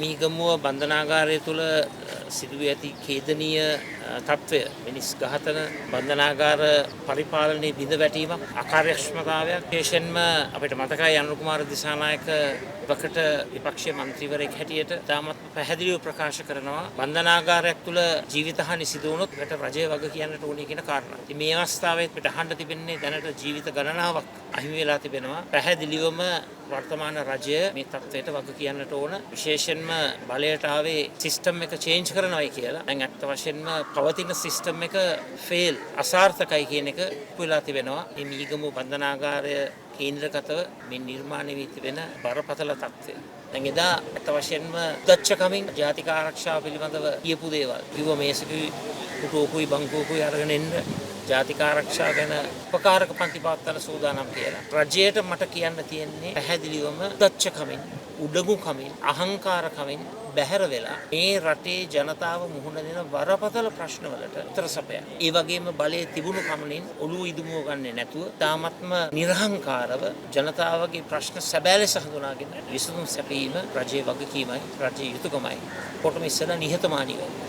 මීගමුව බන්ධනාගාරය තුළ සිදුවී ඇති ඛේදනීය තත්ත්වය මිනිස් ඝාතන බන්ධනාගාර පරිපාලනයේ බිඳ වැටීමක් අකාර්යක්ෂමතාවයක් විශේෂයෙන්ම අපිට මතකයි අනුර කුමාර දිසානායක වකට විපක්ෂීය මන්ත්‍රීවරයෙක් හැටියට තාමත් පැහැදිලිව ප්‍රකාශ කරනවා බන්ධනාගාරයක් තුළ ජීවිත හානි සිදු වුණොත් ඒකට රජය වග කියන්නට ඕනේ කියන කාරණා. ඉතින් මේ අවස්ථාවේ පිට අහන්න තිබෙන්නේ දැනට ජීවිත ගණනාවක් අහිමි වෙලා තිබෙනවා. පැහැදිලිවම වර්තමාන රජය මේ තත්ත්වයට වග කියන්නට ඕන. විශේෂයෙන්ම බලයට ආවේ සිස්ටම් එක චේන්ජ් කරනවායි කියලා. දැන් අත්ත වශයෙන්ම පවතින සිස්ටම් එක ෆේල් අසාර්ථකයි කියන එක වෙලා තිබෙනවා. මේ මීගමුව බන්ධනාගාරය කේන්ද්‍රගතව මේ නිර්මාණය වී තිබෙන බරපතල තත්ත්වය. දැන් එදා අත්ත වශයෙන්ම දච්චකමින් ජාතික ආරක්ෂාව පිළිබඳව කියපු දේවල් කිව්ව මේසකුයි කුටුවකුයි බංකුවකුයි අරගෙන එන්න ජාතික ආරක්ෂාව ගැන උපකාරක පන්ති පවත්වන්න සූදානම් කියලා. රජයට මට කියන්න තියෙන්නේ පැහැදිලිවම දච්චකමින් උඩඟුකමින් අහංකාරකමින් බැහැර වෙලා මේ රටේ ජනතාව මුහුණ දෙන බරපතල ප්‍රශ්නවලට උත්තර සපයන. ඒ වගේම බලයේ තිබුණු කමනින් ඔළුව ඉදුමුව ගන්නේ නැතුව තාමත්ම නිර්හංකාරව ජනතාවගේ ප්‍රශ්න සැබෑ ලෙස හඳුනාගෙන විසඳුම් සැපීම රජයේ වගකීමයි රජයේ යුතුයකමයි. කොටම ඉස්සෙල්ලා නිහතමානී වෙන්න.